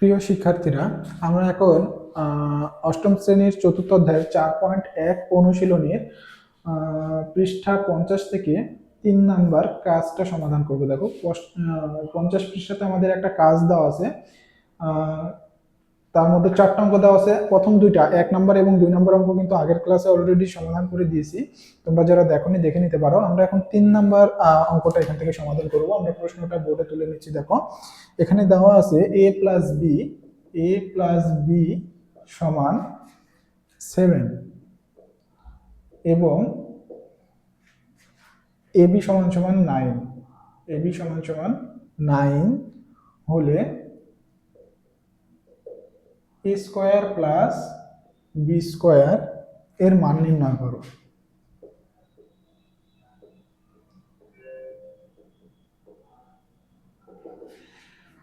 প্রিয় শিক্ষার্থীরা, আমরা এখন অষ্টম শ্রেণীর চতুর্থ অধ্যায়ের 4.1 অনুশীলনীর পৃষ্ঠা 50 থেকে 3 নাম্বার কাজটা সমাধান করব। দেখো 50 পৃষ্ঠাতে আমাদের একটা কাজ দেওয়া আছে, তার মধ্যে 4টা অঙ্ক দেওয়া আছে। প্রথম দুইটা 1 নাম্বার এবং 2 নাম্বার অঙ্ক কিন্তু আগের ক্লাসে অলরেডি সমাধান করে দিয়েছি, তোমরা যারা দেখোনি দেখে নিতে পারো। আমরা এখন 3 নাম্বার অঙ্কটা এখান থেকে সমাধান করব। আমরা প্রশ্নটা বোর্ডে তুলে নিচ্ছি। দেখো এখানে দেওয়া আছে a প্লাস বি সমান 7 এবং ab সমান সমান 9। ab সমান সমান 9 হলে a square plus B square এর মান নির্ণয় করো।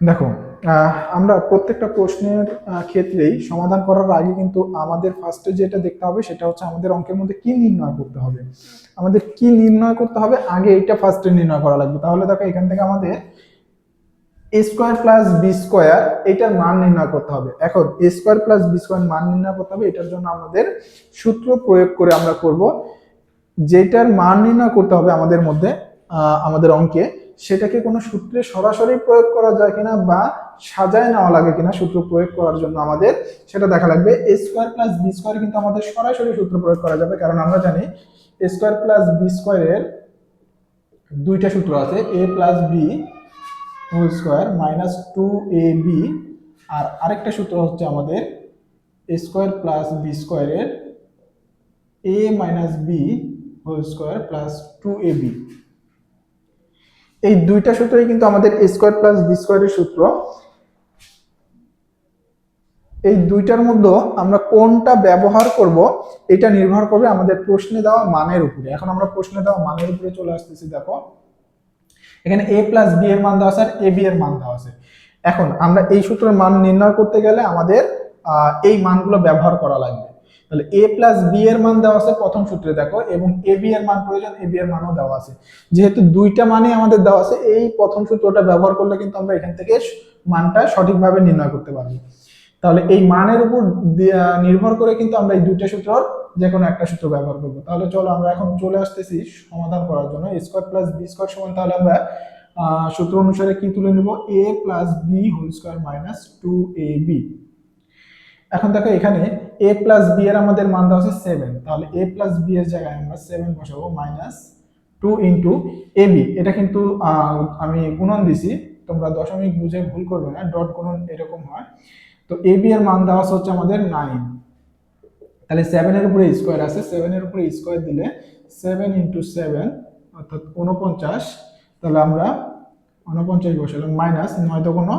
দেখো আমরা প্রত্যেকটা প্রশ্নের ক্ষেত্রেই সমাধান করার আগে কিন্তু আমাদের ফার্স্টে যেটা দেখতে হবে সেটা হচ্ছে আমাদের অঙ্কের মধ্যে কি নির্ণয় করতে হবে। আমাদের কি নির্ণয় করতে হবে আগে এটা ফার্স্টে নির্ণয় করা লাগবে। তাহলে দেখো এখান থেকে আমাদের a square plus B square এটার মান নির্ণয় করতে হবে। এখন a square plus B square মান নির্ণয় করতে হবে, এটার জন্য আমাদের সূত্র প্রয়োগ করে আমরা করব। যেটার মান নির্ণয় করতে হবে আমাদের মধ্যে আমাদের অঙ্কে, সেটাকে কোনো সূত্রে সরাসরি প্রয়োগ করা যায় কিনা বা সাজায় নেওয়া লাগে কিনা সূত্র প্রয়োগ করার জন্য আমাদের সেটা দেখা লাগবে। a square plus B square কিন্তু আমাদের সরাসরি সূত্র প্রয়োগ করা যাবে, কারণ আমরা জানি a স্কয়ার প্লাস বি স্কয়ারের দুইটা সূত্র আছে, a plus B whole square minus 2ab, আর আরেকটা সূত্র হচ্ছে আমাদের a স্কয়ার প্লাস বি স্কয়ারের a minus B whole square plus 2ab। এই দুইটা সূত্রই কিন্তু আমাদের a স্কয়ার প্লাস বি স্কয়ারের সূত্র। এই দুইটার মধ্যে আমরা কোনটা ব্যবহার করব এটা নির্ভর করবে আমাদের প্রশ্নে দেওয়া মানের উপরে। এখন আমরা প্রশ্নে দেওয়া মানের উপরে চলে আসতেছি। দেখো এখানে a প্লাস বি এর মান দেওয়া আছে আর a b এর মান দেওয়া আছে। এখন আমরা এই সূত্রের মান নির্ণয় করতে গেলে আমাদের এই মানগুলো ব্যবহার করা লাগবে। তাহলে a প্লাস বি এর মান দেওয়া আছে প্রথম সূত্রে, দেখো, এবং a b এর মান প্রয়োজন, a b এর মানও দেওয়া আছে। যেহেতু দুইটা মানই আমাদের দেওয়া আছে, এই প্রথম সূত্রটা ব্যবহার করলে কিন্তু আমরা এখান থেকে মানটা সঠিকভাবে নির্ণয় করতে পারবো। তাহলে এই মানের উপর নির্ভর করে কিন্তু আমরা এই দুইটা সূত্রর যে কোনো একটা সূত্র ব্যবহার করবো। তাহলে চলো আমরা এখন চলে আসতেছি সমাধান করার জন্য। a square plus B square সমান, তাহলে আমরা সূত্র অনুসারে কি তুলে নেব, a plus B whole square minus 2ab। এখন দেখো এখানে a প্লাস বি এর আমাদের মান দেওয়া আছে 7, তাহলে a প্লাস বি এর জায়গায় আমরা 7 বসাবো মাইনাস 2 ইন্টু ab। এটা কিন্তু আমি গুণন দিছি, তোমরা দশমিক বুঝে ভুল করবে না, ডট গুণন এরকম হয়। তো ab এর মান দেওয়া হচ্ছে আমাদের 9, তাহলে 7 এর উপরে স্কয়ার আছে, 7 এর উপরে স্কয়ার দিলে 7 ইন্টু 7 অর্থাৎ 49। তাহলে আমরা 49 বসালাম মাইনাস 9 দুগুণ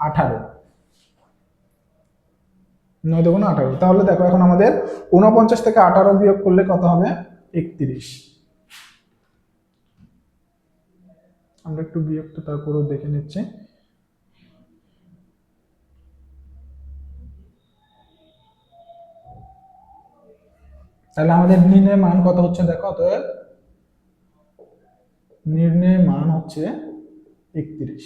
18, 9 দুগুণ 18। তাহলে দেখো এখন আমাদের 49 থেকে 18 বিয়োগ করলে কত হবে, 31। আমরা একটু বিয়োগটা তারপরেও দেখে নিচ্ছি। তাহলে আমাদের নির্ণয় মান কত হচ্ছে দেখো, অতএব নির্ণয় মান হচ্ছে 31।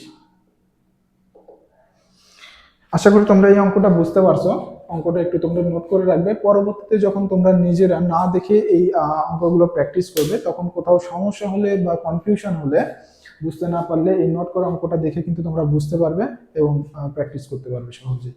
আশা করি তোমরা এই অঙ্কটা বুঝতে পারছো। অঙ্কটা একটু তোমরা নোট করে রাখবে, পরবর্তীতে যখন তোমরা নিজেরা না দেখে এই অঙ্কগুলো প্র্যাকটিস করবে তখন কোথাও সমস্যা হলে বা কনফিউশন হলে, বুঝতে না পারলে এই নোট করা অঙ্কটা দেখে কিন্তু তোমরা বুঝতে পারবে এবং প্র্যাকটিস করতে পারবে সহজেই।